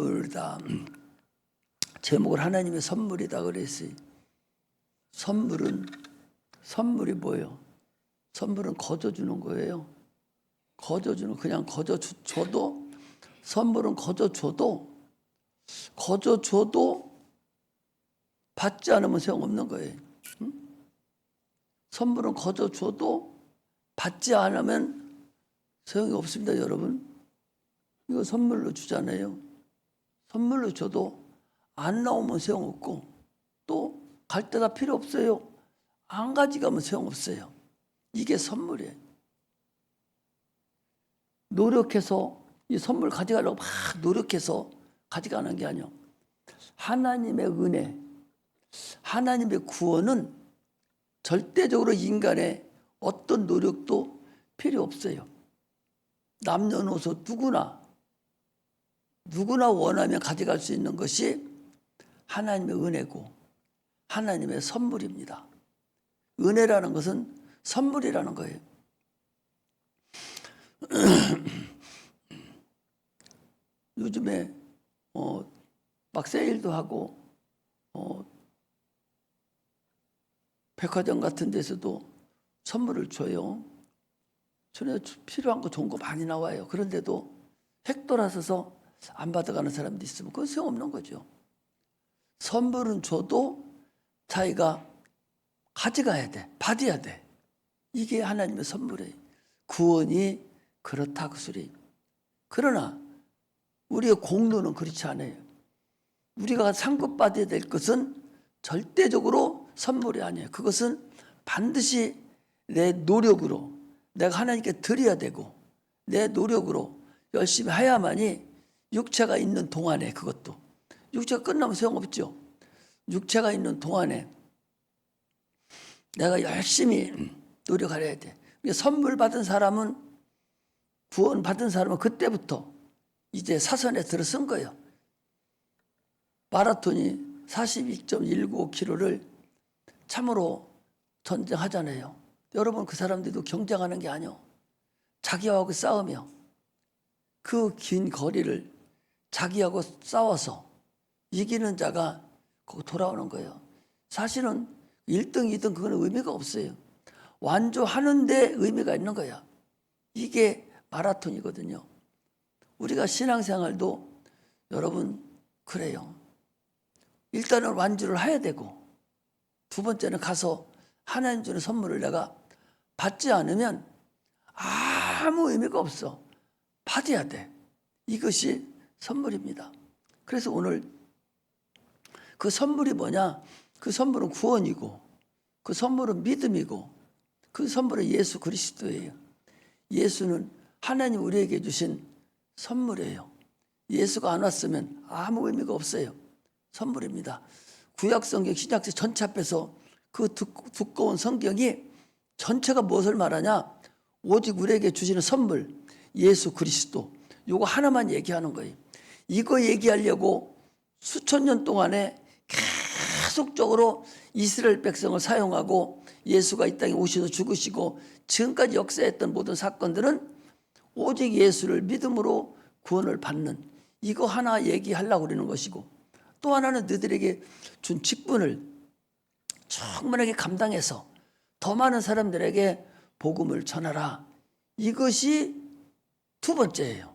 선물이다. 제목을 하나님의 선물이다 그랬어요. 선물이 뭐예요? 선물은 거저주는 거예요. 그냥 거저줘도, 선물은 거저줘도 받지 않으면 소용없는 거예요. 응? 선물은 거저줘도 받지 않으면 소용이 없습니다, 여러분. 이거 선물로 주잖아요. 선물로 줘도 안 나오면 소용없고, 또 갈 때가 필요 없어요. 안 가져가면 소용없어요. 이게 선물이에요. 노력해서 이 선물 가져가려고 막 노력해서 가져가는 게 아니에요. 하나님의 은혜, 하나님의 구원은 절대적으로 인간의 어떤 노력도 필요 없어요. 남녀노소 누구나 원하면 가져갈 수 있는 것이 하나님의 은혜고 하나님의 선물입니다. 은혜라는 것은 선물이라는 거예요. 요즘에 막 세일도 하고 백화점 같은 데서도 선물을 줘요. 전에 필요한 거 좋은 거 많이 나와요. 그런데도 획돌아서서 안 받아가는 사람도 있으면 그건 소용없는 거죠. 선물은 줘도 자기가 가져가야 돼. 받아야 돼. 이게 하나님의 선물이에요. 구원이 그렇다 그 소리. 그러나 우리의 공로는 그렇지 않아요. 우리가 상급받아야 될 것은 절대적으로 선물이 아니에요. 그것은 반드시 내 노력으로 내가 하나님께 드려야 되고 내 노력으로 열심히 해야만이 육체가 있는 동안에, 그것도 육체가 끝나면 소용없죠. 육체가 있는 동안에 내가 열심히 노력해야 돼. 선물 받은 사람은, 구원 받은 사람은 그때부터 이제 사선에 들어선 거예요. 마라톤이 42.195km를 참으로 전쟁하잖아요. 여러분, 그 사람들도 경쟁하는 게 아니요. 자기하고 싸우며 그 긴 거리를 자기하고 싸워서 이기는 자가 거기 돌아오는 거예요. 사실은 1등, 2등 그건 의미가 없어요. 완주하는 데 의미가 있는 거야. 이게 마라톤이거든요. 우리가 신앙생활도 여러분 그래요. 일단은 완주를 해야 되고, 두 번째는 가서 하나님 주는 선물을 내가 받지 않으면 아무 의미가 없어. 받아야 돼. 이것이 선물입니다. 그래서 오늘 그 선물이 뭐냐? 그 선물은 구원이고, 그 선물은 믿음이고, 그 선물은 예수 그리스도예요. 예수는 하나님 우리에게 주신 선물이에요. 예수가 안 왔으면 아무 의미가 없어요. 선물입니다. 구약성경, 신약성경 전체 앞에서 그 두꺼운 성경이 전체가 무엇을 말하냐? 오직 우리에게 주시는 선물, 예수 그리스도. 이거 하나만 얘기하는 거예요. 이거 얘기하려고 수천 년 동안에 계속적으로 이스라엘 백성을 사용하고 예수가 이 땅에 오셔서 죽으시고 지금까지 역사했던 모든 사건들은 오직 예수를 믿음으로 구원을 받는, 이거 하나 얘기하려고 그러는 것이고, 또 하나는 너희들에게 준 직분을 충분하게 감당해서 더 많은 사람들에게 복음을 전하라. 이것이 두 번째예요.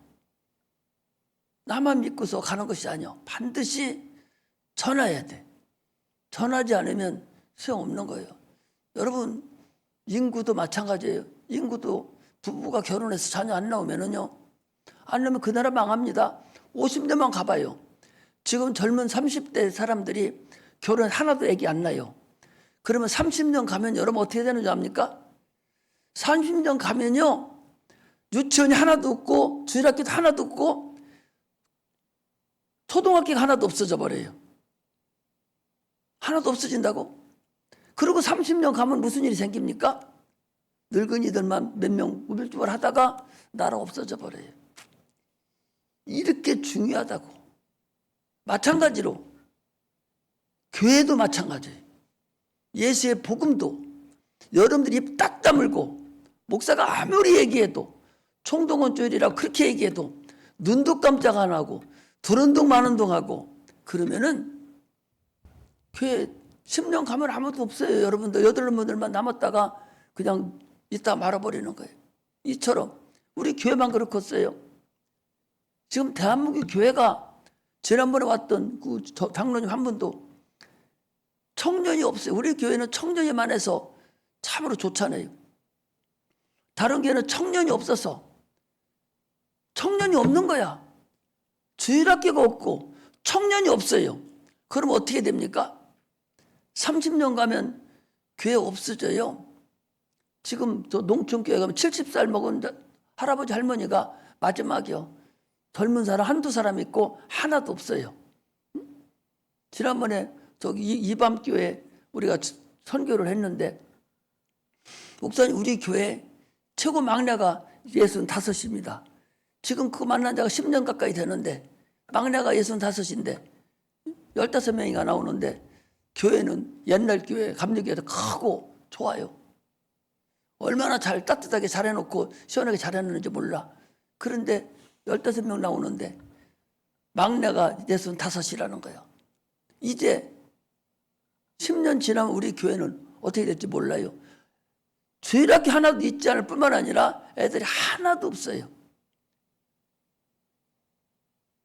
나만 믿고서 가는 것이 아니요. 반드시 전해야 돼. 전하지 않으면 소용없는 거예요. 여러분, 인구도 마찬가지예요. 인구도 부부가 결혼해서 자녀 안 나오면은요, 안 나오면 그 나라 망합니다. 50년만 가봐요. 지금 젊은 30대 사람들이 결혼 하나도 애기 안 나요. 그러면 30년 가면 여러분 어떻게 되는 줄 압니까? 30년 가면요, 유치원이 하나도 없고 주일학교도 하나도 없고 초등학교가 하나도 없어져 버려요. 하나도 없어진다고? 그리고 30년 가면 무슨 일이 생깁니까? 늙은이들만 몇 명 우물쭈물 하다가 나라 없어져 버려요. 이렇게 중요하다고. 마찬가지로 교회도 마찬가지예요. 예수의 복음도 여러분들이 입 딱 다물고 목사가 아무리 얘기해도, 총동원 주일이라고 그렇게 얘기해도 눈도 깜짝 안 하고 두는 둥 마는 둥 하고 그러면은 교회 10년 가면 아무도 없어요. 여러분들 8분들만 남았다가 그냥 이따 말아버리는 거예요. 이처럼 우리 교회만 그렇겠어요. 지금 대한민국 교회가 지난번에 왔던 그 장로님 한 분도 청년이 없어요. 우리 교회는 청년이 많아서 참으로 좋잖아요. 다른 교회는 청년이 없어서 청년이 없는 거야. 주일학교가 없고 청년이 없어요. 그럼 어떻게 됩니까? 30년 가면 교회 없어져요. 지금 저 농촌교회 가면 70살 먹은 할아버지 할머니가 마지막이요. 젊은 사람 한두 사람 있고 하나도 없어요. 지난번에 저기 이밤교회 우리가 선교를 했는데 목사님 우리 교회 최고 막내가 65입니다. 지금 그 만난 지가 10년 가까이 되는데 막내가 65인데 15명이가 나오는데 교회는 옛날 교회 감리교회도 크고 좋아요. 얼마나 잘 따뜻하게 잘해놓고 시원하게 잘해놨는지 몰라. 그런데 15명 나오는데 막내가 65이라는 거예요. 이제 10년 지나면 우리 교회는 어떻게 될지 몰라요. 주일학교 하나도 있지 않을 뿐만 아니라 애들이 하나도 없어요.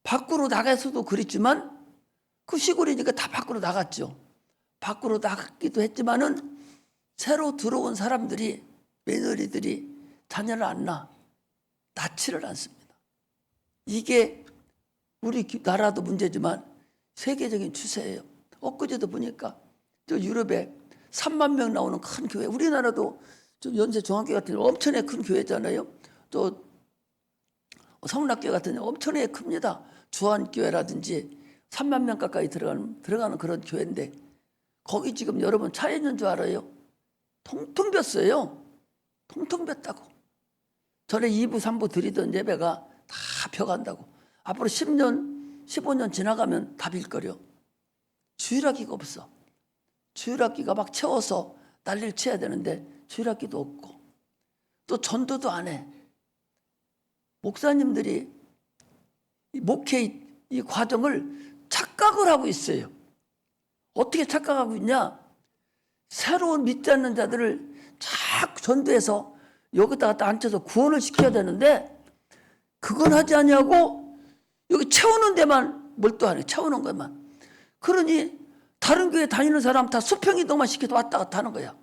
밖으로 나가서도 그랬지만 그 시골이니까 다 밖으로 나갔죠. 밖으로 나갔기도 했지만은 새로 들어온 사람들이 며느리들이 자녀를 안 낳지를 않습니다. 이게 우리 나라도 문제지만 세계적인 추세예요. 엊그제도 보니까 저 유럽에 3만 명 나오는 큰 교회, 우리나라도 좀 연세 중학교 같은 엄청나게 큰 교회잖아요. 또 성락교 같은 데 엄청나게 큽니다. 주한교회라든지 3만 명 가까이 들어가는 그런 교회인데 거기 지금 여러분 차 있는 줄 알아요? 통통 볐어요. 통통 볐다고. 전에 2부 3부 드리던 예배가 다 펴간다고. 앞으로 10년 15년 지나가면 다 빌거려. 주일학기가 없어. 주일학기가 막 채워서 난리를 쳐야 되는데 주일학기도 없고 또 전도도 안 해. 목사님들이 목회 이 과정을 착각을 하고 있어요. 어떻게 착각하고 있냐? 새로운 믿지 않는 자들을 자꾸 전도해서 여기다가 딱 앉혀서 구원을 시켜야 되는데 그건 하지 아니하고 여기 채우는 데만 몰두하네. 채우는 것만. 그러니 다른 교회 다니는 사람 다 수평이동만 시켜도 왔다 갔다 하는 거야.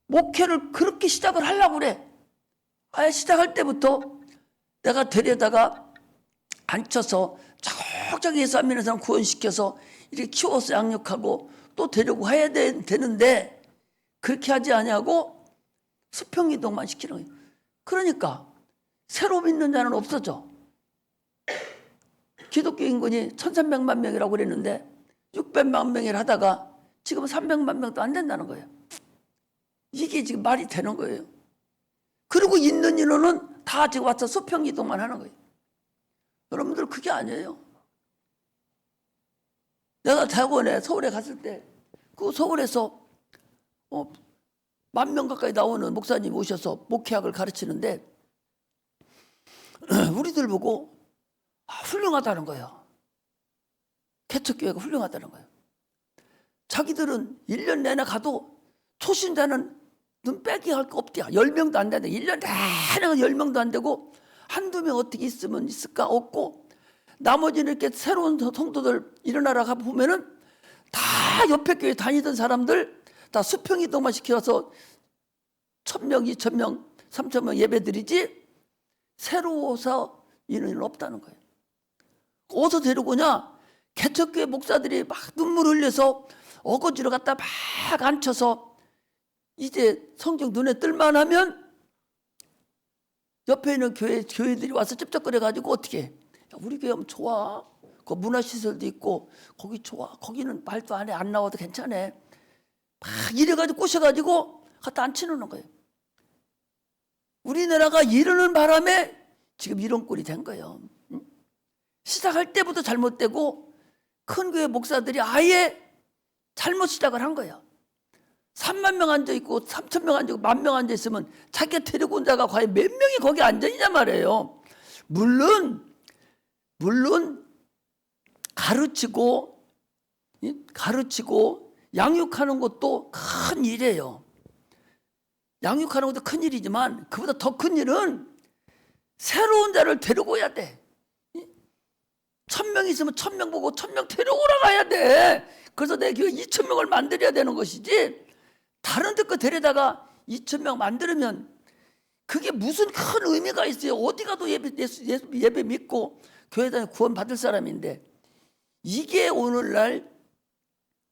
목회를 그렇게 시작을 하려고 그래. 아예 시작할 때부터 내가 데려다가 앉혀서 적적히 예수 안 믿는 사람 구원시켜서 이렇게 키워서 양육하고 또 데리고 해야 되는데 그렇게 하지 아니하고 수평이동만 시키는 거예요. 그러니까 새로 믿는 자는 없어져. 기독교 인구이 1300만 명이라고 그랬는데 600만 명을 하다가 지금 300만 명도 안 된다는 거예요. 이게 지금 말이 되는 거예요. 그리고 있는 인원은 다 지금 와서 수평이동만 하는 거예요. 여러분들 그게 아니에요. 내가 대학원에 서울에 갔을 때 그 서울에서 10,000명 가까이 나오는 목사님 오셔서 목회학을 가르치는데 우리들 보고 훌륭하다는 거예요. 개척교회가 훌륭하다는 거예요. 자기들은 1년 내내 가도 초신자는 눈 빼기 할 거 없대요. 10명도 안 되는데 1년 내내 10명도 안 되고 한두 명 어떻게 있으면 있을까? 없고 나머지는 이렇게 새로운 성도들 일어나라 보면은 다 옆에 교회 다니던 사람들 다 수평이동만 시켜서 1,000명, 2,000명, 3,000명 예배드리지 새로워서 인원이 없다는 거예요. 어디서 데리고 오냐? 개척교회 목사들이 막 눈물 흘려서 어거지로 갖다 막 앉혀서 이제 성경 눈에 뜰만 하면 옆에 있는 교회들이 와서 찝쩍거려가지고 어떻게 해? 야, 우리 교회 하면 좋아. 그 문화시설도 있고 거기 좋아. 거기는 말도 안 해. 안 나와도 괜찮아. 막 이래가지고 꼬셔가지고 갖다 앉혀놓는 거예요. 우리나라가 이러는 바람에 지금 이런 꼴이 된 거예요. 시작할 때부터 잘못되고 큰 교회 목사들이 아예 잘못 시작을 한 거예요. 3만 명 앉아있고 3,000명 앉아있고 10,000명 앉아있으면 자기가 데리고 온 자가 과연 몇 명이 거기 앉아있냐 말이에요. 물론 물론 가르치고 양육하는 것도 큰 일이에요. 양육하는 것도 큰 일이지만 그보다 더 큰 일은 새로운 자를 데리고 오야 돼. 1,000명 있으면 1,000명 보고 1,000명 데려오러 가야 돼. 그래서 내 교회 2,000명을 만들어야 되는 것이지, 다른 데 거 데려다가 2,000명 만들면 그게 무슨 큰 의미가 있어요. 어디 가도 예배 믿고 교회 다니 구원 받을 사람인데, 이게 오늘날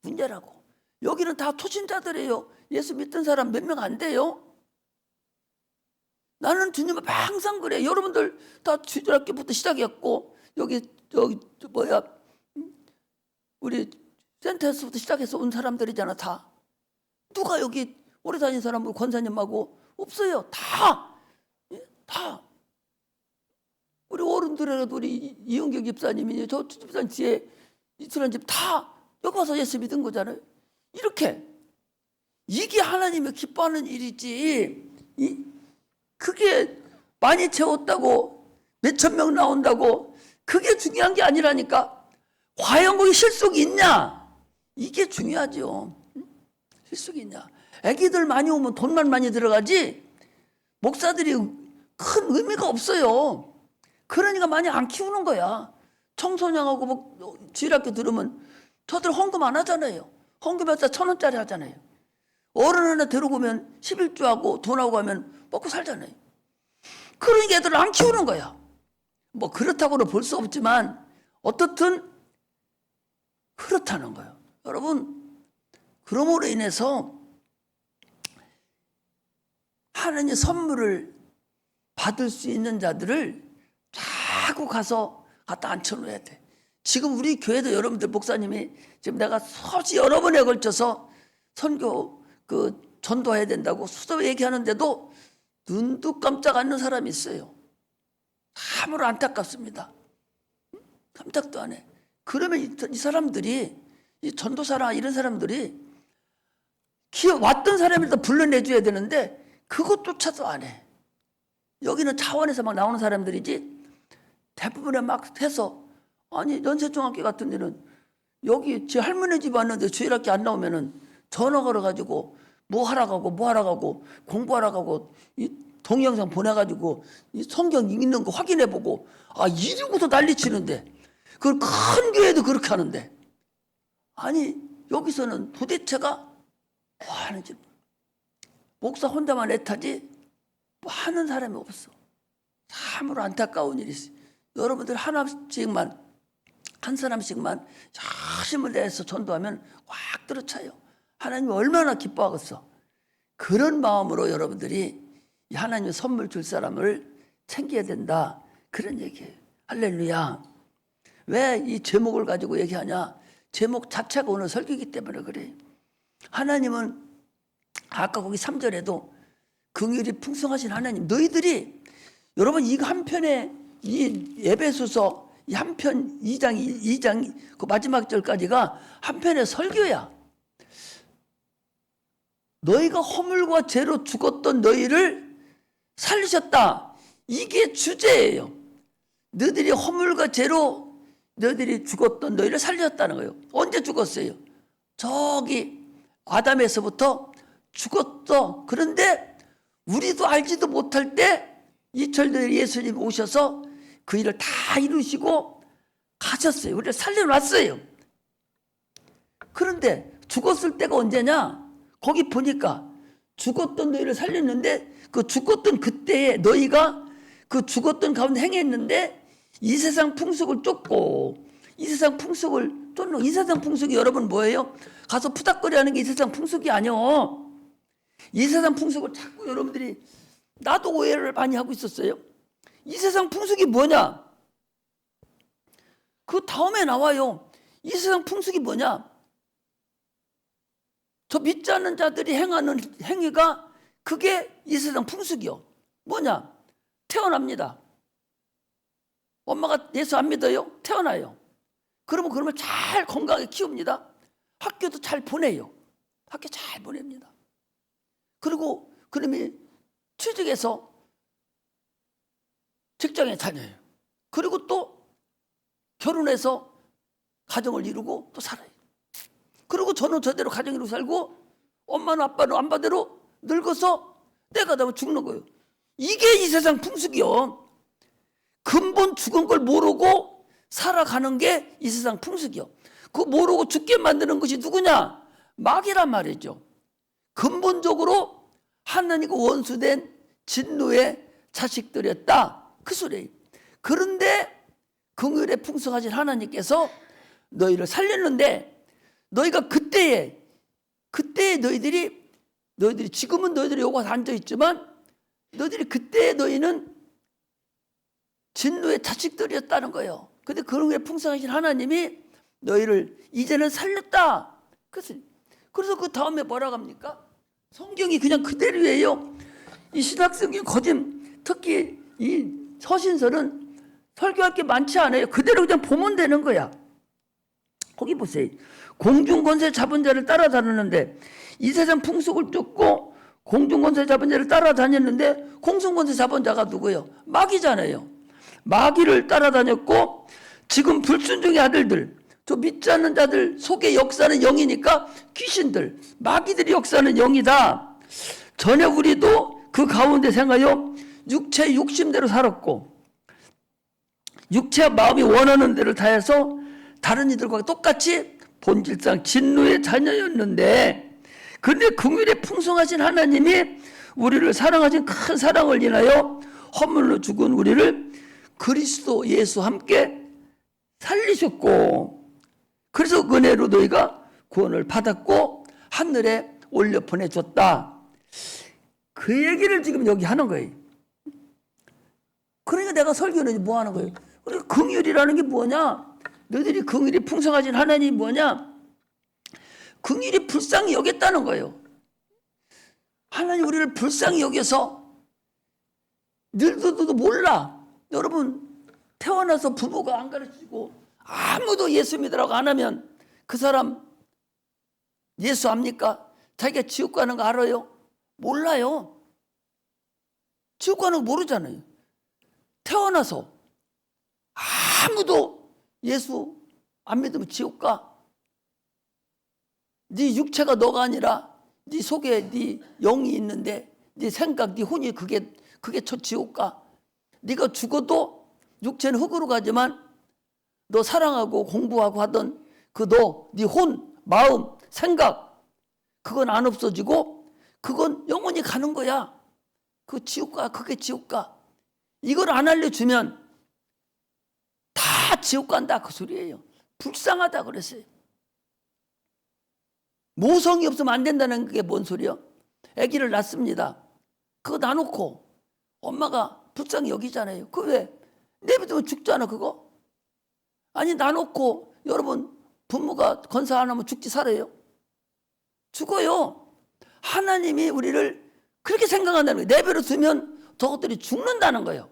문제라고. 여기는 다 초신자들이에요. 예수 믿던 사람 몇 명 안 돼요. 나는 주님 앞에 항상 그래. 여러분들 다 주일학교부터 시작했고, 여기 우리 센터에서부터 시작해서 온 사람들이잖아. 다 누가 여기 오래 다닌 사람은 권사님하고 없어요. 다 우리 어른들에도 우리 이용경 집사님이 저 집사님 뒤에 이순환 집 다 여기 와서 예수 믿은 거잖아요. 이렇게 이게 하나님이 기뻐하는 일이지. 그게 많이 채웠다고 몇천 명 나온다고 그게 중요한 게 아니라니까. 과연 거기 실속이 있냐? 이게 중요하죠. 실속이 있냐? 애기들 많이 오면 돈만 많이 들어가지 목사들이 큰 의미가 없어요. 그러니까 많이 안 키우는 거야. 청소년하고 뭐 주일학교 들으면 저들 헌금 안 하잖아요. 헌금해서 1,000원짜리 하잖아요. 어른 하나 데려오면 11조하고 돈하고 하면 먹고 살잖아요. 그러니까 애들을 안 키우는 거야. 뭐 그렇다고는 볼 수 없지만 어떻든 그렇다는 거예요. 여러분, 그러므로 인해서 하나님의 선물을 받을 수 있는 자들을 자꾸 가서 갖다 앉혀놓아야 돼. 지금 우리 교회도 여러분들 목사님이 지금 내가 수없이 여러 번에 걸쳐서 선교 전도해야 된다고 수도 얘기하는데도 눈도 깜짝 않는 사람이 있어요. 참으로 안타깝습니다. 깜짝도 안 해. 그러면 이 사람들이, 이 전도사나 이런 사람들이 왔던 사람을 더 불러내줘야 되는데 그것조차도 안 해. 여기는 차원에서 막 나오는 사람들이지 대부분에 막 해서, 아니 연세중학교 같은 데는 여기 제 할머니 집 왔는데 주일학교 안 나오면은 전화 걸어가지고 뭐 하러 가고 공부하러 가고 이 동영상 보내가지고 이 성경 읽는 거 확인해보고, 이러고서 난리치는데 그걸 큰 교회도 그렇게 하는데, 아니 여기서는 도대체가 뭐 하는지, 목사 혼자만 애타지 뭐 하는 사람이 없어. 참으로 안타까운 일이 있어요. 여러분들 하나씩만, 한 사람씩만 열심을 내서 전도하면 확 들어차요. 하나님이 얼마나 기뻐하겠어. 그런 마음으로 여러분들이 하나님의 선물 줄 사람을 챙겨야 된다, 그런 얘기예요. 할렐루야. 왜 이 제목을 가지고 얘기하냐? 제목 자체가 오늘 설교이기 때문에 그래. 하나님은 아까 거기 3절에도 긍휼이 풍성하신 하나님, 너희들이, 여러분 이거 한 편에 이 에베소서 이 한 편 2장 그 마지막 절까지가 한 편의 설교야. 너희가 허물과 죄로 죽었던 너희를 살리셨다. 이게 주제예요. 너희들이 허물과 죄로 너희들이 죽었던 너희를 살리셨다는 거예요. 언제 죽었어요? 저기 아담에서부터 죽었어. 그런데 우리도 알지도 못할 때 이철도에 예수님 오셔서 그 일을 다 이루시고 가셨어요. 우리를 살려놨어요. 그런데 죽었을 때가 언제냐? 거기 보니까 죽었던 너희를 살렸는데 그 죽었던 그때에 너희가 그 죽었던 가운데 행했는데 이 세상 풍속을 쫓고, 이 세상 풍속을 쫓는, 이 세상 풍속이 여러분 뭐예요? 가서 푸닥거리 하는 게 이 세상 풍속이 아니요. 이 세상 풍속을 자꾸 여러분들이, 나도 오해를 많이 하고 있었어요. 이 세상 풍속이 뭐냐? 그 다음에 나와요. 이 세상 풍속이 뭐냐? 저 믿지 않는 자들이 행하는 행위가, 그게 이 세상 풍속이요. 뭐냐? 태어납니다. 엄마가 예수 안 믿어요? 태어나요. 그러면 잘 건강하게 키웁니다. 학교도 잘 보내요. 학교 잘 보냅니다. 그리고 그놈이 취직해서 직장에 다녀요. 그리고 또 결혼해서 가정을 이루고 또 살아요. 그리고 저는 저대로 가정 이루고 살고 엄마는 아빠는 엄마대로 늙어서 때가 되면 죽는 거예요. 이게 이 세상 풍습이요. 근본 죽은 걸 모르고 살아가는 게 이 세상 풍습이요. 그거 모르고 죽게 만드는 것이 누구냐? 마귀란 말이죠. 근본적으로 하나님과 원수된 진노의 자식들이었다, 그 소리예요. 그런데 긍휼에 풍성하신 하나님께서 너희를 살렸는데, 너희가 그때에 너희들이 지금은 너희들이 요가 앉아있지만 너희들이 그때에 너희는 진노의 자식들이었다는 거예요. 근데 긍휼에 풍성하신 하나님이 너희를 이제는 살렸다. 그래서 그 다음에 뭐라고 합니까? 성경이 그냥 그대로예요. 이 신학성경 거짓, 특히 이 서신서는 설교할 게 많지 않아요. 그대로 그냥 보면 되는 거야. 거기 보세요. 공중권세 잡은 자를 따라다녔는데, 이 세상 풍속을 쫓고 공중권세 잡은 자를 따라다녔는데, 공중권세 잡은 자가 누구예요? 마귀잖아요. 마귀를 따라다녔고, 지금 불순종의 아들들, 저 믿지 않는 자들 속에 역사는 영이니까 귀신들, 마귀들이 역사는 영이다. 전에 우리도 그 가운데 생하여 육체의 욕심대로 살았고, 육체와 마음이 원하는 대로 다해서 다른 이들과 똑같이 본질상 진노의 자녀였는데, 그런데 긍휼에 풍성하신 하나님이 우리를 사랑하신 큰 사랑을 인하여 허물로 죽은 우리를 그리스도 예수 함께 살리셨고, 그래서 은혜로 너희가 구원을 받았고 하늘에 올려 보내줬다. 그 얘기를 지금 여기 하는 거예요. 그러니까 내가 설교는 뭐 하는 거예요? 그러니까 긍휼이라는 게 뭐냐? 너희들이 긍휼이 풍성하신 하나님이 뭐냐? 긍휼이 불쌍히 여겼다는 거예요. 하나님 우리를 불쌍히 여겨서, 너도 몰라. 여러분, 태어나서 부모가 안 가르치고 아무도 예수 믿으라고 안 하면 그 사람 예수 압니까? 자기가 지옥 가는 거 알아요? 몰라요. 지옥 가는 거 모르잖아요. 태어나서 아무도 예수 안 믿으면 지옥 가. 네 육체가 너가 아니라 네 속에 네 영이 있는데, 네 생각, 네 혼이 그게 저 지옥 가. 네가 죽어도 육체는 흙으로 가지만 너 사랑하고 공부하고 하던 네 혼, 마음, 생각, 그건 안 없어지고 그건 영원히 가는 거야. 그 지옥 가. 그게 지옥 가. 이걸 안 알려주면 다 지옥 간다, 그 소리예요. 불쌍하다 그랬어요. 모성이 없으면 안 된다는 게 뭔 소리야? 아기를 낳습니다. 그거 놔놓고 엄마가 불쌍히 여기잖아요. 그거 왜? 내비두면 죽잖아, 그거. 아니, 놔놓고 여러분 부모가 건사 안 하면 죽지 살아요? 죽어요. 하나님이 우리를 그렇게 생각한다는 거예요. 내버려 두면 저것들이 죽는다는 거예요.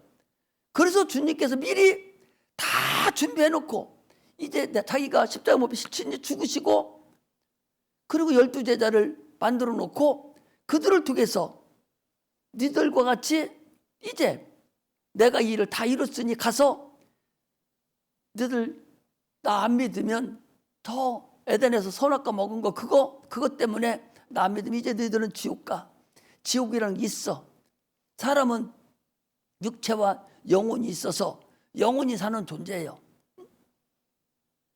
그래서 주님께서 미리 다 준비해놓고 이제 자기가 십자가 못 비신 죽으시고, 그리고 12제자를 만들어 놓고 그들을 통해서 니들과 같이 이제 내가 이 일을 다 이뤘으니 가서 너희들 나 안 믿으면 더 에덴에서 선악과 먹은 거 그것 때문에 나 안 믿으면 이제 너희들은 지옥 가. 지옥이라는 게 있어. 사람은 육체와 영혼이 있어서 영혼이 사는 존재예요.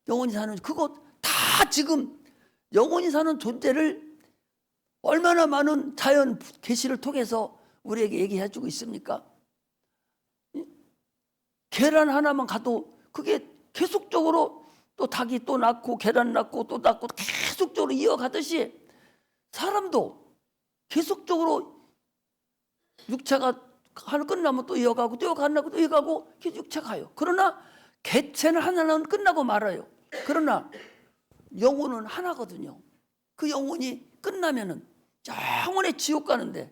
영혼이 사는, 그거 다 지금 영혼이 사는 존재를 얼마나 많은 자연 계시를 통해서 우리에게 얘기해 주고 있습니까? 계란 하나만 가도 그게 계속적으로 또 닭이 또 낳고 계란 낳고 또 낳고 계속적으로 이어가듯이, 사람도 계속적으로 육체가 하나 끝나면 또 이어가고 또 이어가고 또 이어가고 육체가 가요. 그러나 개체는 하나는 끝나고 말아요. 그러나 영혼은 하나거든요. 그 영혼이 끝나면은 영원히 지옥 가는데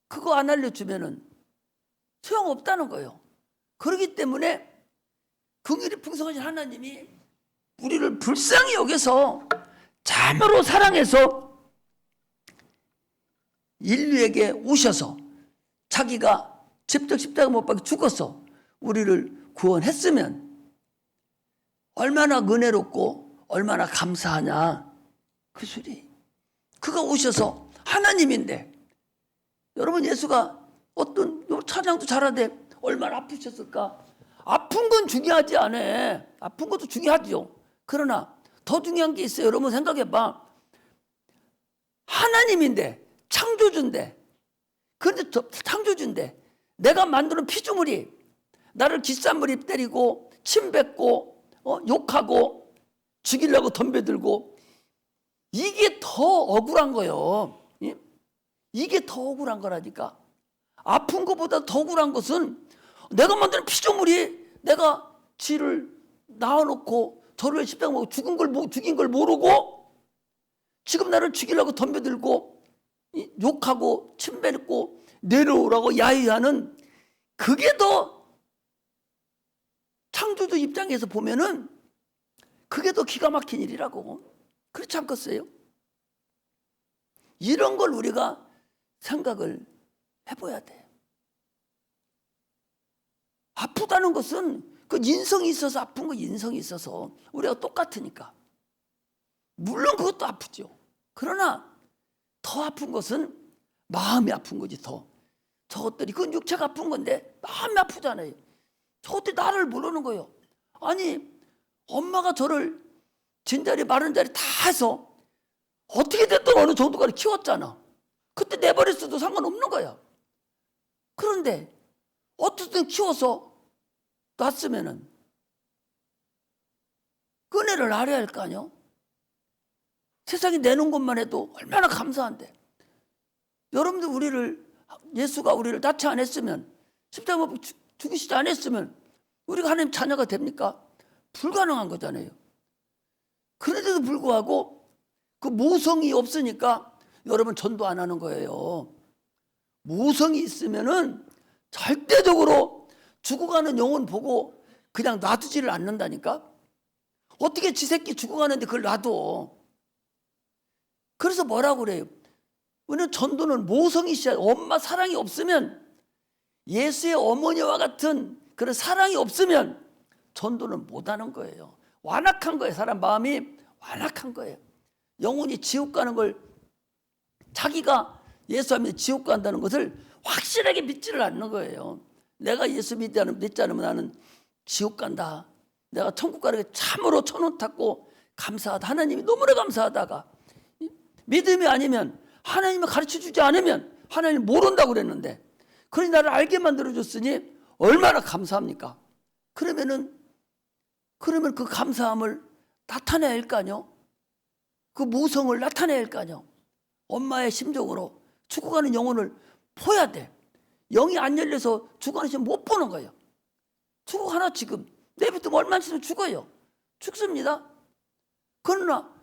그거 안 알려주면은 소용없다는 거예요. 그렇기 때문에 긍휼이 풍성하신 하나님이 우리를 불쌍히 여겨서 참으로 사랑해서 인류에게 오셔서 자기가 직접 십자가 못 박혀 죽어서 우리를 구원했으면 얼마나 은혜롭고 얼마나 감사하냐. 그 소리. 그가 오셔서 하나님인데, 여러분 예수가 어떤 찬양도 잘하되 얼마나 아프셨을까? 아픈 건 중요하지 않아. 아픈 것도 중요하죠. 그러나 더 중요한 게 있어요. 여러분 생각해봐. 하나님인데, 창조주인데, 그런데 창조주인데 내가 만드는 피조물이 나를 기싸움으로 때리고 침 뱉고 욕하고 죽이려고 덤벼들고, 이게 더 억울한 거예요. 이게 더 억울한 거라니까. 아픈 것보다 더 억울한 것은 내가 만드는 피조물이 내가 쥐를 낳아놓고 저를 십자가 먹고 죽인 걸 모르고 지금 나를 죽이려고 덤벼들고 욕하고 침 뱉고 내려오라고 야유하는, 그게 더 창조주 입장에서 보면은 그게 더 기가 막힌 일이라고. 그렇지 않겠어요? 이런 걸 우리가 생각을 해봐야 돼. 아프다는 것은 그 인성이 있어서 아픈 거, 인성이 있어서 우리가 똑같으니까. 물론 그것도 아프죠. 그러나 더 아픈 것은 마음이 아픈 거지. 더 저것들이, 그건 육체가 아픈 건데 마음이 아프잖아요. 저것들이 나를 모르는 거예요. 아니 엄마가 저를 진자리 마른 자리 다 해서 어떻게 됐든 어느 정도까지 키웠잖아. 그때 내버렸어도 상관없는 거야. 그런데 어떻든 키워서 놨으면은 그 은혜를 알아야 할 거 아니요? 세상에 내놓은 것만 해도 얼마나 감사한데. 여러분들 예수가 우리를 낳지 않았으면, 십자가 죽이시지 않았으면 우리가 하나님 자녀가 됩니까? 불가능한 거잖아요. 그런데도 불구하고 그 모성이 없으니까 여러분 전도 안 하는 거예요. 모성이 있으면은 절대적으로 죽어가는 영혼 보고 그냥 놔두지를 않는다니까. 어떻게 지 새끼 죽어가는데 그걸 놔둬. 그래서 뭐라고 그래요? 왜냐면 전도는 모성이 있어야, 엄마 사랑이 없으면, 예수의 어머니와 같은 그런 사랑이 없으면 전도는 못하는 거예요. 완악한 거예요. 사람 마음이 완악한 거예요. 영혼이 지옥 가는 걸, 자기가 예수 하면 지옥 간다는 것을 확실하게 믿지를 않는 거예요. 내가 예수 믿지 않으면 나는 지옥 간다, 내가 천국 가는 게 참으로 천원 탔고 감사하다, 하나님이 너무나 감사하다가, 믿음이 아니면 하나님을 가르쳐주지 않으면 하나님 모른다고 그랬는데, 그러니 나를 알게 만들어줬으니 얼마나 감사합니까? 그러면 그 감사함을 나타내야 할 거 아니요? 그 모성을 나타내야 할 거 아니요? 엄마의 심정으로 죽어가는 영혼을 보야 돼. 영이 안 열려서 죽어가는 시험 못 보는 거예요. 죽어가나 지금 내비두면 얼마 있으면 죽어요. 죽습니다. 그러나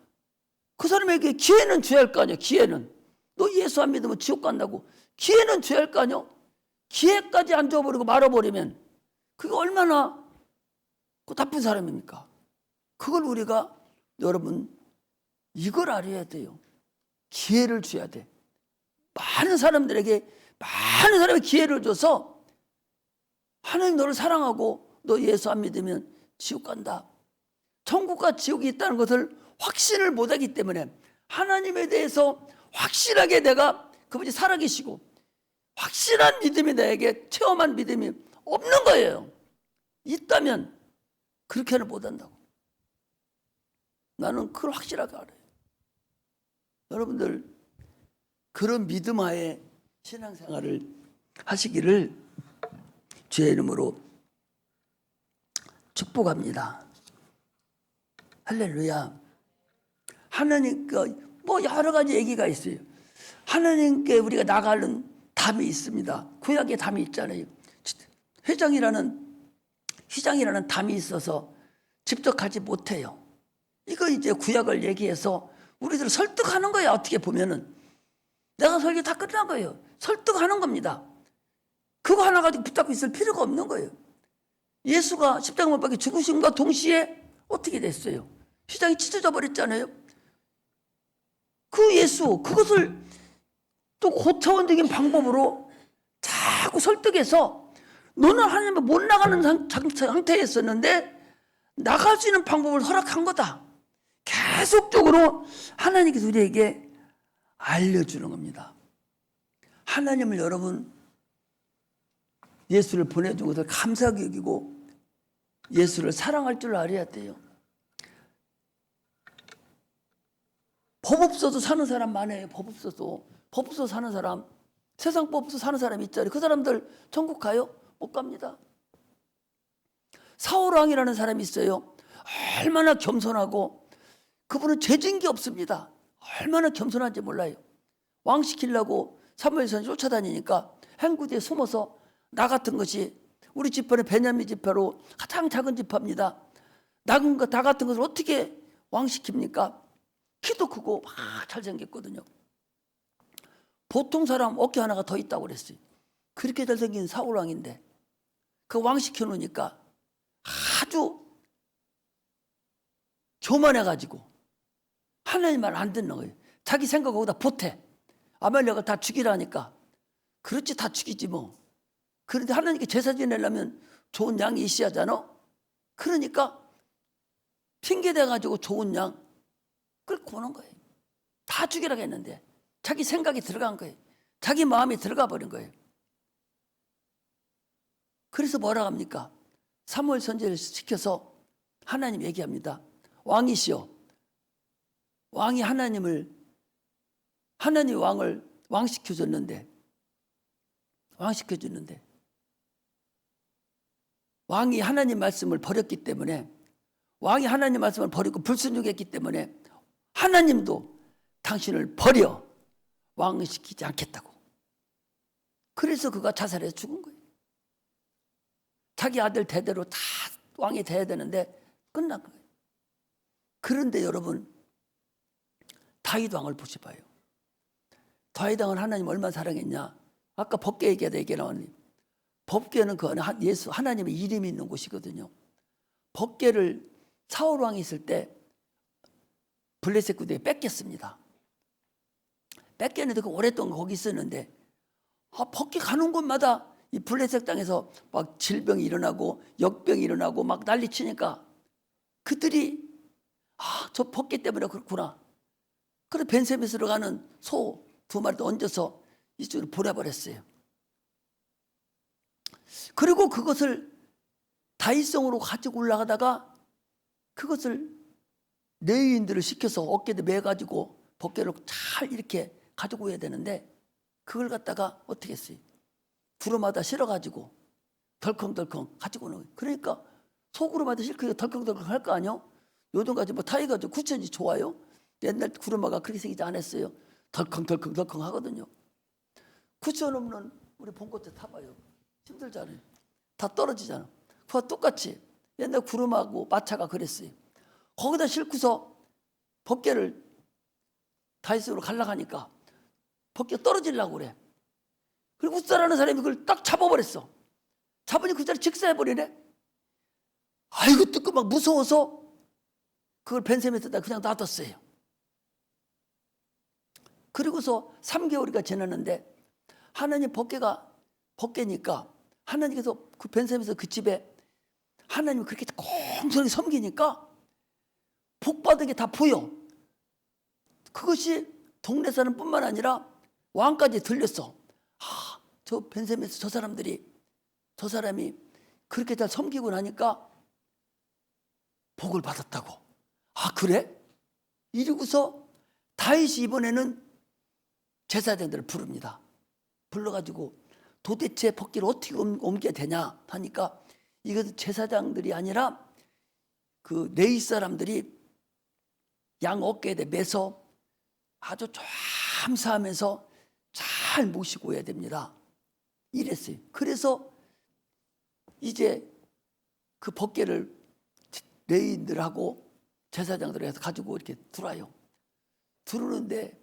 그 사람에게 기회는 줘야 할 거 아니야. 기회는. 너 예수 안 믿으면 지옥 간다고 기회는 줘야 할 거 아니야. 기회까지 안 줘버리고 말아버리면 그게 얼마나 그 나쁜 사람입니까? 그걸 우리가, 여러분 이걸 알아야 돼요. 기회를 줘야 돼. 많은 사람에게 기회를 줘서, 하나님 너를 사랑하고 너 예수 안 믿으면 지옥 간다, 천국과 지옥이 있다는 것을 확신을 못하기 때문에, 하나님에 대해서 확실하게 내가 그분이 살아계시고 확실한 믿음이 나에게 체험한 믿음이 없는 거예요. 있다면 그렇게는 못한다고. 나는 그걸 확실하게 알아요. 여러분들 그런 믿음 하에 신앙생활을 하시기를 주의 이름으로 축복합니다. 할렐루야. 하나님께 뭐 여러 가지 얘기가 있어요. 하나님께 우리가 나가는 담이 있습니다. 구약에 담이 있잖아요. 휘장이라는 담이 있어서 직접 가지 못해요. 이거 이제 구약을 얘기해서 우리들을 설득하는 거야. 어떻게 보면은 내가 설교 다 끝난 거예요. 설득하는 겁니다. 그거 하나 가지고 붙잡고 있을 필요가 없는 거예요. 예수가 십자가 못 박혀 죽으심과 동시에 어떻게 됐어요? 휘장이 찢어져 버렸잖아요. 그 예수, 그것을 또 고차원적인 방법으로 자꾸 설득해서, 너는 하나님을 못 나가는 상태였었는데 나갈 수 있는 방법을 허락한 거다. 계속적으로 하나님께서 우리에게 알려주는 겁니다. 하나님을 여러분 예수를 보내준 것을 감사하게 여기고 예수를 사랑할 줄 알아야 돼요. 법 없어도 사는 사람 많아요. 법 없어서 사는 사람, 세상 법 없어서 사는 사람 있잖아요. 그 사람들 천국 가요? 못 갑니다. 사울왕이라는 사람이 있어요. 얼마나 겸손하고 그분은 죄진 게 없습니다. 얼마나 겸손한지 몰라요. 왕 시키려고 사무엘 선지 쫓아다니니까 행구대에 숨어서 나 같은 것이 우리 지파는 베냐민 지파로 가장 작은 지파입니다. 나 같은 것을 어떻게 왕 시킵니까? 키도 크고 막 잘생겼거든요. 보통 사람 어깨 하나가 더 있다고 그랬어요. 그렇게 잘생긴 사울왕인데 그 왕 시켜놓으니까 아주 교만해가지고 하나님 말 안 듣는 거예요. 자기 생각 거기다 보태. 아말렉을 다 죽이라니까. 그렇지, 다 죽이지 뭐. 그런데 하나님께 제사 지내려면 좋은 양이 있어야 하잖아. 그러니까 핑계대가지고 좋은 양 끌고 오는 거예요. 다 죽이라고 했는데 자기 생각이 들어간 거예요. 자기 마음이 들어가 버린 거예요. 그래서 뭐라 합니까? 사무엘 선지자를 시켜서 하나님 얘기합니다. 왕이시여, 왕이 하나님이 왕을 왕시켜줬는데 왕이 하나님 말씀을 버렸기 때문에 왕이 하나님 말씀을 버리고 불순종했기 때문에 하나님도 당신을 버려 왕을 시키지 않겠다고. 그래서 그가 자살해서 죽은 거예요. 자기 아들 대대로 다 왕이 돼야 되는데 끝난 거예요. 그런데 여러분 다윗 왕을 보셔봐요. 다윗 왕은 하나님 얼마나 사랑했냐. 아까 법궤 얘기 나왔는데 법궤는 그 안에 예수 하나님의 이름이 있는 곳이거든요. 법궤를 사울 왕이 있을 때 블레셋 군대에 뺏겼습니다. 뺏겼는데 그 오랫동안 거기 있었는데 법궤 가는 곳마다 이 블레셋 땅에서 막 질병이 일어나고 역병이 일어나고 막 난리치니까 그들이 저 법궤 때문에 그렇구나. 그래서 벤세메스로 가는 소 2마리도 얹어서 이쪽으로 보내버렸어요. 그리고 그것을 다윗성으로 가지고 올라가다가 그것을 레위인들을 시켜서 어깨에 매가지고 법궤를 잘 이렇게 가지고 오야 되는데 그걸 갖다가 어떻게 했어요? 두루마다 실어가지고 덜컹덜컹 가지고 오는 거예요. 그러니까 소구루마다 실고 덜컹덜컹 할 거 아니요? 요즘까지 뭐 타이거즈 구천지 좋아요? 옛날 구루마가 그렇게 생기지 않았어요. 덜컹덜컹 하거든요. 쿠션 없는 우리 봄꽃에 타봐요. 힘들잖아요. 다 떨어지잖아. 그와 똑같이 옛날 구름하고 마차가 그랬어요. 거기다 싣고서 법궤를 다윗으로 가려고 하니까 법궤가 떨어지려고 그래. 그리고 웃사라는 사람이 그걸 딱 잡아버렸어. 잡으니 그 자리 직사해버리네. 아이고 뜨거 막 무서워서 그걸 벤셈에다 그냥 놔뒀어요. 그리고서 3개월이가 지났는데 하나님 법궤니까 하나님께서 그 벤셈에서 그 집에 하나님을 그렇게 공손히 섬기니까 복받은 게 다 보여. 그것이 동네 사람 뿐만 아니라 왕까지 들렸어. 저 벤셈에서 저 사람이 그렇게 잘 섬기고 나니까 복을 받았다고. 그래? 이러고서 다윗이 이번에는 제사장들을 부릅니다. 불러가지고 도대체 법궤를 어떻게 옮겨야 되냐 하니까 이것은 제사장들이 아니라 그 레위 사람들이 양 어깨에 매서 아주 감사하면서 잘 모시고 해야 됩니다. 이랬어요. 그래서 이제 그 법궤를 레위인들하고 제사장들 해서 가지고 이렇게 들어와요. 들어오는데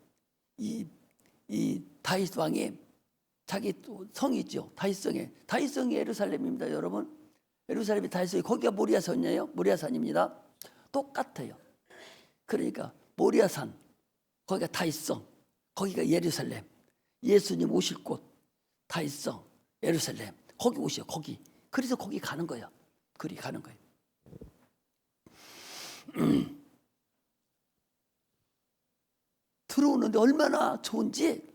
이 다윗 왕이 자기 또 성이 있죠. 다윗성이 예루살렘입니다, 여러분. 예루살렘이 다윗성이 거기가 모리아산이에요. 모리아산입니다. 똑같아요. 그러니까 모리아산 거기가 다윗성, 거기가 예루살렘. 예수님 오실 곳 다윗성, 예루살렘. 거기 오셔 거기. 그래서 거기 가는 거예요. 그리 가는 거예요. 들어오는데 얼마나 좋은지.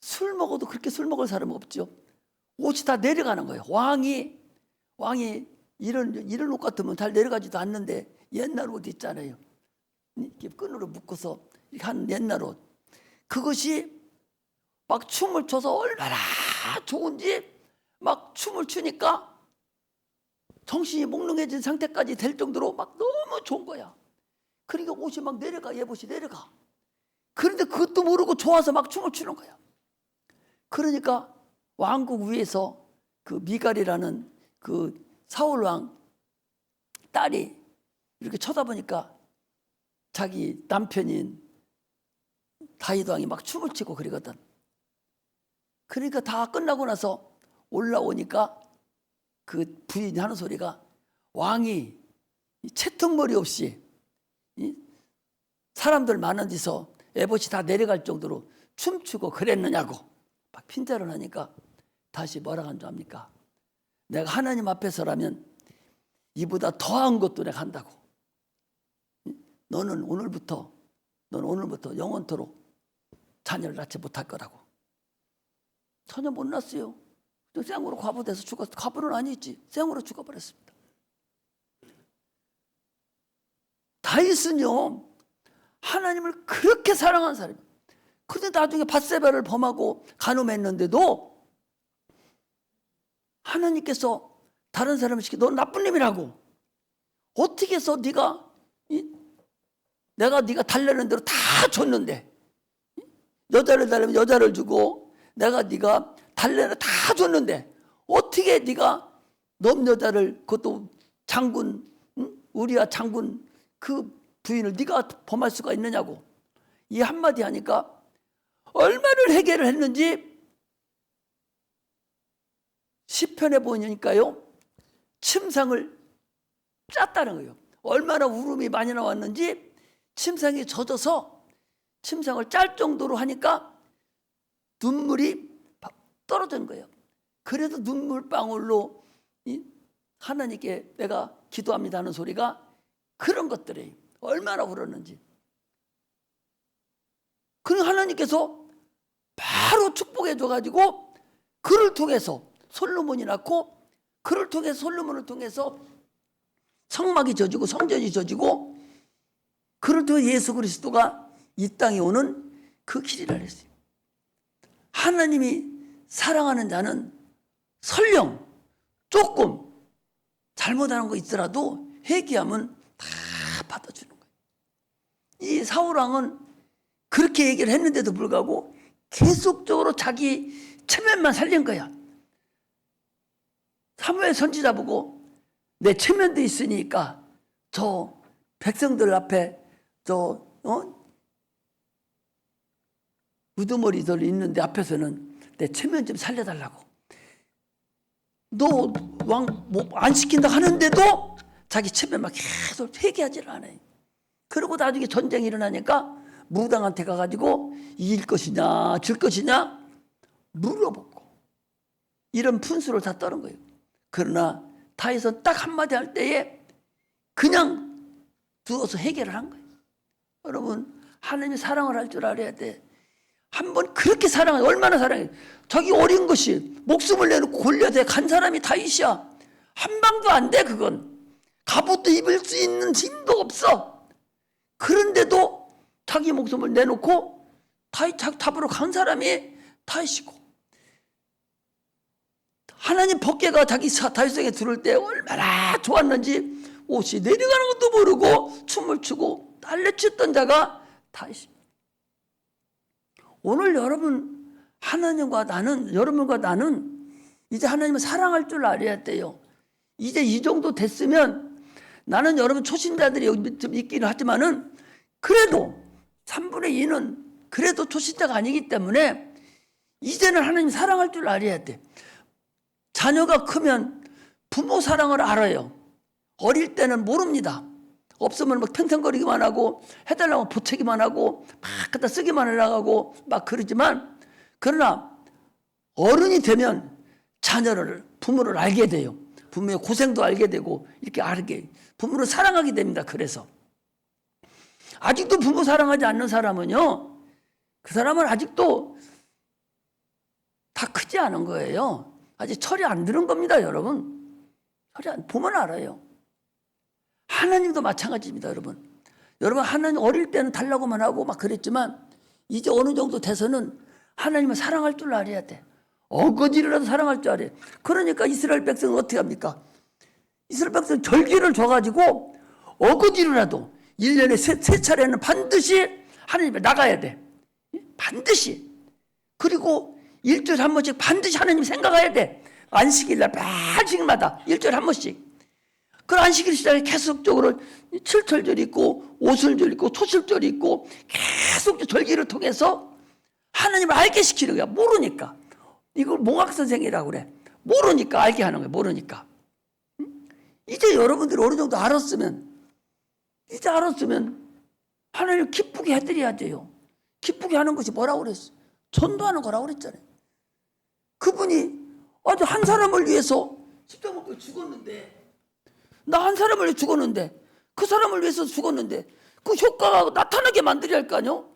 술 먹어도 그렇게 술 먹을 사람은 없죠. 옷이 다 내려가는 거예요. 왕이 이런 옷 같으면 잘 내려가지도 않는데 옛날 옷 있잖아요. 이렇게 끈으로 묶어서 이렇게 하는 옛날 옷. 그것이 막 춤을 춰서 얼마나 좋은지 막 춤을 추니까 정신이 몽롱해진 상태까지 될 정도로 막 너무 좋은 거야. 그러니까 옷이 막 내려가, 예봇이 내려가. 그런데 그것도 모르고 좋아서 막 춤을 추는 거야. 그러니까 왕국 위에서 그 미갈이라는 그 사울왕 딸이 이렇게 쳐다보니까 자기 남편인 다윗 왕이 막 춤을 추고 그러거든. 그러니까 다 끝나고 나서 올라오니까 그 부인이 하는 소리가, 왕이 채통머리 없이 사람들 많은 데서 에봇이 다 내려갈 정도로 춤추고 그랬느냐고 막 핀잔을 하니까 다시 뭐라고 한 줄 압니까? 내가 하나님 앞에서라면 이보다 더한 것도 내가 한다고. 너는 오늘부터 영원토록 자녀를 낳지 못할 거라고. 전혀 못 낳았어요. 생으로 과부돼서 죽었어. 과부는 아니지. 생으로 죽어버렸습니다. 다윗은요, 하나님을 그렇게 사랑한 사람이에요. 그런데 나중에 밧세바를 범하고 간음했는데도 하나님께서 다른 사람을 시켜, 넌 나쁜 놈이라고. 어떻게 해서 네가 달라는 대로 다 줬는데, 여자를 달라면 여자를 주고 네가 달래는 다 줬는데 어떻게 네가 넘 여자를, 그것도 장군, 우리야 장군 그 부인을 네가 범할 수가 있느냐고 이 한마디 하니까 얼마를 해결을 했는지 시편에 보니까요, 침상을 짰다는 거예요. 얼마나 울음이 많이 나왔는지 침상이 젖어서 침상을 짤 정도로 하니까 눈물이 떨어진 거예요. 그래도 눈물방울로 하나님께 내가 기도합니다 하는 소리가 그런 것들이 얼마나 울었는지. 그 하나님께서 바로 축복해 줘가지고 그를 통해서 솔로몬이 낳고, 그를 통해서 솔로몬을 통해서 성막이 져지고 성전이 져지고, 그를 통해 예수 그리스도가 이 땅에 오는 그 길이라 했어요. 하나님이 사랑하는 자는 설령 조금 잘못하는 거 있더라도 회개하면 다 받아주는 거예요. 이 사울왕은 그렇게 얘기를 했는데도 불구하고 계속적으로 자기 체면만 살린 거야. 사무엘 선지자 보고 내 체면도 있으니까 저 백성들 앞에 우두머리들 있는데 앞에서는 내 체면 좀 살려달라고. 너 왕 안 시킨다 하는데도 자기 체면만 계속 회개하지를 않아요. 그리고 나중에 전쟁이 일어나니까 무당한테 가가지고 이길 것이냐 줄 것이냐 물어보고 이런 푼수를 다 떠는 거예요. 그러나 다윗은 딱 한마디 할 때에 그냥 두어서 해결을 한 거예요. 여러분, 하나님이 사랑을 할 줄 알아야 돼. 한번 그렇게 사랑해. 얼마나 사랑해. 자기 어린 것이 목숨을 내놓고 골리앗에 간 사람이 다윗이야. 한 방도 안 돼. 그건 갑옷도 입을 수 있는 힘도 없어. 그런데도 자기 목숨을 내놓고 다윗 잡으러 간 사람이 다윗이고, 하나님 법궤가 자기 다윗에게 들어올 때 얼마나 좋았는지 옷이 내려가는 것도 모르고 춤을 추고 달래쳤던 자가 다윗입니다. 오늘 여러분과 나는 이제 하나님을 사랑할 줄 알아야 돼요. 이제 이 정도 됐으면, 나는 여러분 초신자들이 여기 좀 있기는 하지만은 그래도 3분의 2는 그래도 초신자가 아니기 때문에 이제는 하나님 사랑할 줄 알아야 돼. 자녀가 크면 부모 사랑을 알아요. 어릴 때는 모릅니다. 없으면 막 팽팽거리기만 하고 해달라고 보채기만 하고 막 갖다 쓰기만 하려고 하고 막 그러지만, 그러나 어른이 되면 부모를 알게 돼요. 부모의 고생도 알게 되고 이렇게 알게 부모를 사랑하게 됩니다. 그래서 아직도 부모 사랑하지 않는 사람은요, 그 사람은 아직도 다 크지 않은 거예요. 아직 철이 안 드는 겁니다, 여러분. 보면 알아요. 하나님도 마찬가지입니다, 여러분. 여러분, 하나님 어릴 때는 달라고만 하고 막 그랬지만 이제 어느 정도 돼서는 하나님을 사랑할 줄 알아야 돼. 어거지로라도 사랑할 줄 알아요. 그러니까 이스라엘 백성은 어떻게 합니까? 이스라엘 백성은 절기를 줘가지고 어거지로라도 1년에 세 차례는 반드시 하나님 앞에 나가야 돼. 반드시. 그리고 일주일에 한 번씩 반드시 하나님 생각해야 돼. 안식일날 반씩마다 일주일에 한 번씩. 그 안식일 시작에 계속적으로 칠철절 있고 오순절 있고 토실절 있고 계속 절기를 통해서 하나님을 알게 시키는 거야. 모르니까. 이걸 몽학선생이라고 그래. 모르니까 알게 하는 거야. 모르니까. 이제 여러분들이 어느 정도 알았으면 하나님을 기쁘게 해드려야 돼요. 기쁘게 하는 것이 뭐라고 그랬어? 전도하는 거라고 그랬잖아요. 그분이 아주 한 사람을 위해서 십자가 못 죽었는데, 나 한 사람을 위해 죽었는데, 그 사람을 위해서 죽었는데 그 효과가 나타나게 만들어야 할 거 아니요?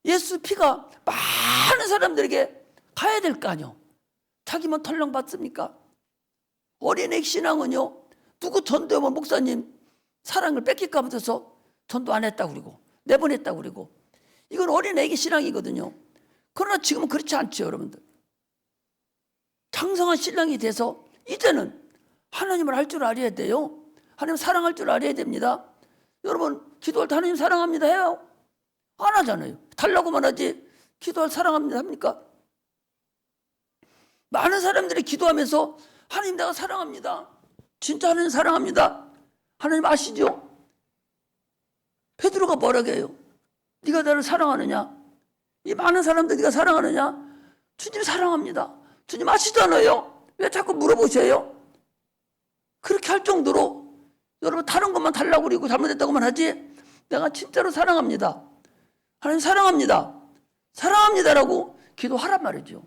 예수 피가 많은 사람들에게 가야 될 거 아니요? 자기만 털렁 받습니까? 어린애 신앙은요, 누구 전도하면 목사님 사랑을 뺏길까 못해서 전도 안 했다고 그러고 내보냈다고 그러고, 이건 어린애에게 신앙이거든요. 그러나 지금은 그렇지 않죠, 여러분들. 장성한 신랑이 돼서 이제는 하나님을 알 줄 알아야 돼요. 하나님 사랑할 줄 알아야 됩니다. 여러분, 기도할 때 하나님 사랑합니다 해요? 안 하잖아요. 달라고만 하지 기도할 사랑합니다 합니까? 많은 사람들이 기도하면서 하나님 내가 사랑합니다. 진짜 하나님 사랑합니다. 하나님 아시죠? 베드로가 뭐라고 해요? 네가 나를 사랑하느냐? 이 많은 사람들 네가 사랑하느냐? 주님 사랑합니다. 주님 아시잖아요. 왜 자꾸 물어보셔요? 그렇게 할 정도로 여러분 다른 것만 달라고 그러고 잘못했다고만 하지 내가 진짜로 사랑합니다. 하나님 사랑합니다. 사랑합니다라고 기도하란 말이죠.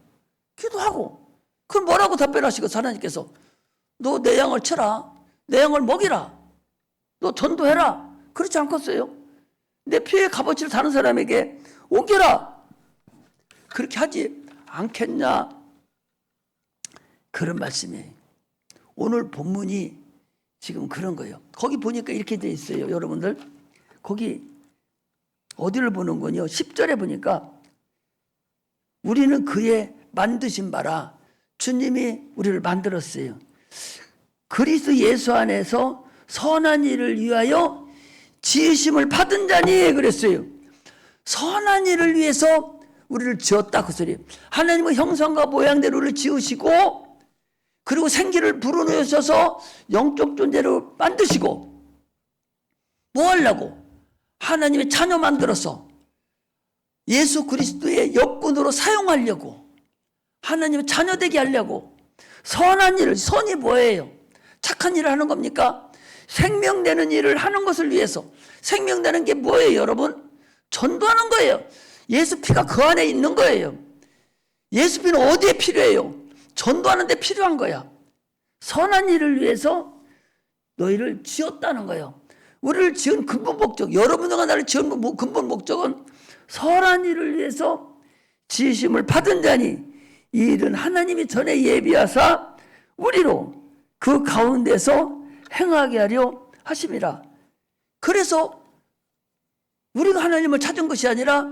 기도하고 그럼 뭐라고 답변하시고 하나님께서 너 내 양을 쳐라. 내 양을 먹이라. 너 전도해라. 그렇지 않겠어요? 내 피의 값어치를 다른 사람에게 옮겨라. 그렇게 하지 않겠냐? 그런 말씀이에요. 오늘 본문이 지금 그런 거예요. 거기 보니까 이렇게 돼 있어요. 여러분들 거기 어디를 보는 거냐? 10절에 보니까 우리는 그의 만드신 바라 주님이 우리를 만들었어요. 그리스도 예수 안에서 선한 일을 위하여 지으심을 받은 자니 그랬어요. 선한 일을 위해서 우리를 지었다 그 소리예요. 하나님의 형상과 모양대로 우리를 지으시고 그리고 생기를 불어넣으셔서 영적 존재로 만드시고 뭐 하려고? 하나님의 자녀 만들어서 예수 그리스도의 역군으로 사용하려고, 하나님의 자녀 되게 하려고. 선한 일을, 선이 뭐예요? 착한 일을 하는 겁니까? 생명되는 일을 하는 것을 위해서. 생명되는 게 뭐예요, 여러분? 전도하는 거예요. 예수 피가 그 안에 있는 거예요. 예수 피는 어디에 필요해요? 전도하는 데 필요한 거야. 선한 일을 위해서 너희를 지었다는 거예요. 우리를 지은 근본 목적, 여러분과 나를 지은 근본 목적은 선한 일을 위해서 지으심을 받은 자니 이 일은 하나님이 전에 예비하사 우리로 그 가운데서 행하게 하려 하심이라. 그래서 우리가 하나님을 찾은 것이 아니라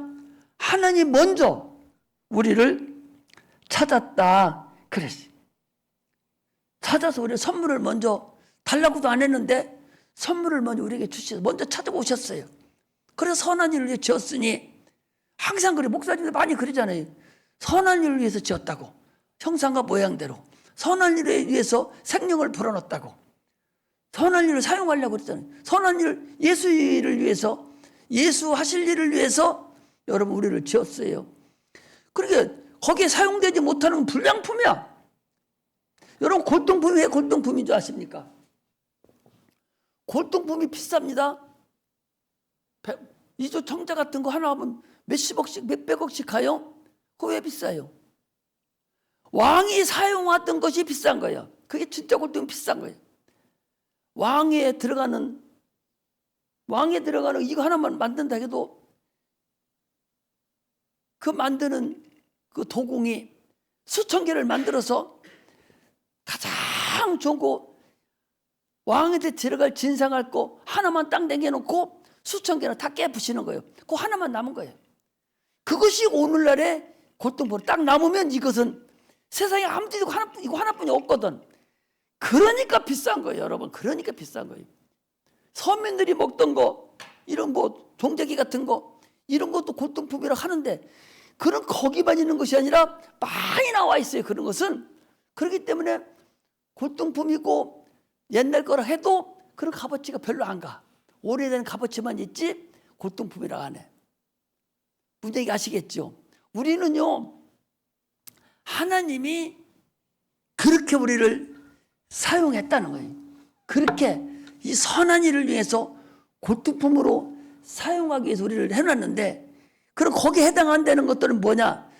하나님 먼저 우리를 찾았다 그랬어요. 찾아서 우리 선물을 먼저 달라고도 안 했는데 선물을 먼저 우리에게 주셔서 먼저 찾아오셨어요. 그래서 선한 일을 위해 지었으니 항상 그래. 목사님들 많이 그러잖아요. 선한 일을 위해서 지었다고. 형상과 모양대로. 선한 일을 위해서 생명을 불어넣었다고. 선한 일을 사용하려고 그랬잖아요. 선한 일, 예수 일을 위해서, 예수 하실 일을 위해서 여러분 우리를 지었어요. 그러니까 거기에 사용되지 못하는 불량품이야. 여러분 골동품이 왜 골동품인 줄 아십니까? 골동품이 비쌉니다. 이조 청자 같은 거 하나 하면 몇십억씩 몇백억씩 가요. 그거 왜 비싸요? 왕이 사용하던 것이 비싼 거예요. 그게 진짜 골동품 비싼 거예요. 왕에 들어가는 이거 하나만 만든다 해도 그 만드는 그 도공이 수천 개를 만들어서 가장 좋은 거 왕한테 들어갈 진상할 거 하나만 딱 남겨놓고 수천 개는 다 깨부시는 거예요. 그거 하나만 남은 거예요. 그것이 오늘날의 골동품 딱 남으면 이것은 세상에 아무도 이거 하나뿐이 없거든. 그러니까 비싼 거예요, 여러분. 그러니까 비싼 거예요. 서민들이 먹던 거, 이런 뭐 종자기 같은 거, 이런 것도 골동품이라고 하는데 그런 거기만 있는 것이 아니라 많이 나와 있어요. 그런 것은. 그렇기 때문에 골동품이고 옛날 거라 해도 그런 값어치가 별로 안 가. 오래된 값어치만 있지 골동품이라고 안 해. 무슨 얘기 아시겠죠? 우리는요, 하나님이 그렇게 우리를 사용했다는 거예요. 그렇게 이 선한 일을 위해서 골동품으로 사용하기 위해서 우리를 해놨는데, 그럼 거기에 해당 안 되는 것들은 뭐냐?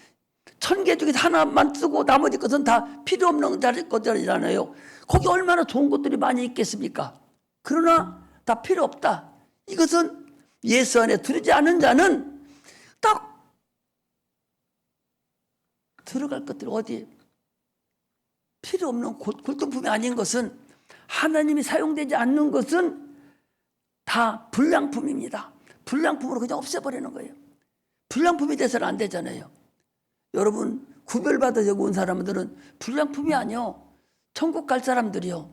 1000개 중에서 하나만 쓰고 나머지 것은 다 필요 없는 것들이잖아요. 거기 얼마나 좋은 것들이 많이 있겠습니까? 그러나 다 필요 없다. 이것은 예수 안에 들지 않은 자는 딱 들어갈 것들이 어디 필요 없는 골동품이 아닌 것은, 하나님이 사용되지 않는 것은 다 불량품입니다. 불량품으로 그냥 없애버리는 거예요. 불량품이 돼서는 안 되잖아요. 여러분, 구별받아서 온 사람들은 불량품이 아니요, 천국 갈 사람들이요.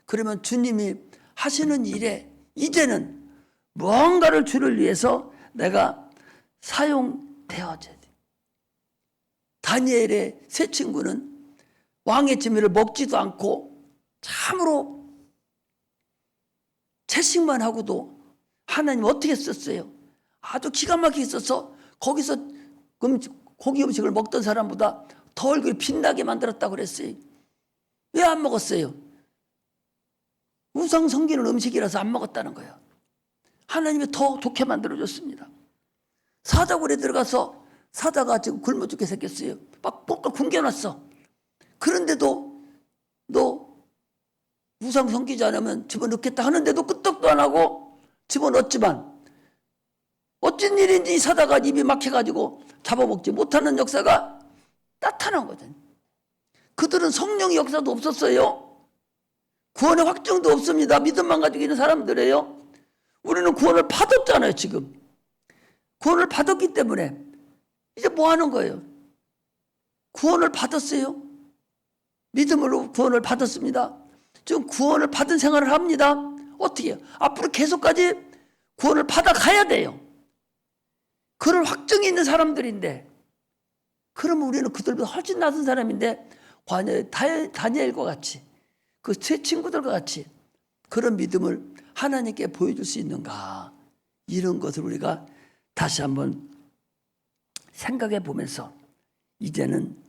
그러면 주님이 하시는 일에 이제는 무언가를 주를 위해서 내가 사용되어져야 돼. 다니엘의 세 친구는 왕의 지면을 먹지도 않고 참으로 채식만 하고도 하나님 어떻게 썼어요? 아주 기가 막히게 써서 거기서 고기 음식을 먹던 사람보다 더 얼굴이 빛나게 만들었다고 그랬어요. 왜 안 먹었어요? 우상 섬기는 음식이라서 안 먹었다는 거예요. 하나님이 더 좋게 만들어줬습니다. 사자굴에 들어가서 사자가 지금 굶어 죽게 생겼어요. 막 뻑뻑 굶겨놨어. 그런데도 너 우상 섬기지 않으면 집어넣겠다 하는데도 끄떡도 안 하고 집어넣었지만, 어쩐 일인지 사다가 입이 막혀가지고 잡아먹지 못하는 역사가 나타난 거잖아요. 그들은 성령의 역사도 없었어요. 구원의 확증도 없습니다. 믿음만 가지고 있는 사람들이에요. 우리는 구원을 받았잖아요. 지금 구원을 받았기 때문에 이제 뭐 하는 거예요? 구원을 받았어요. 믿음으로 구원을 받았습니다. 지금 구원을 받은 생활을 합니다. 어떻게 해요? 앞으로 계속까지 구원을 받아가야 돼요. 그런 확증이 있는 사람들인데, 그러면 우리는 그들보다 훨씬 낮은 사람인데 다니엘과 같이 그 세 친구들과 같이 그런 믿음을 하나님께 보여줄 수 있는가, 이런 것을 우리가 다시 한번 생각해 보면서 이제는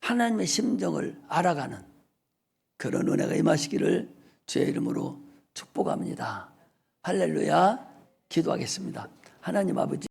하나님의 심정을 알아가는 그런 은혜가 임하시기를 주의 이름으로 축복합니다. 할렐루야. 기도하겠습니다. 하나님 아버지,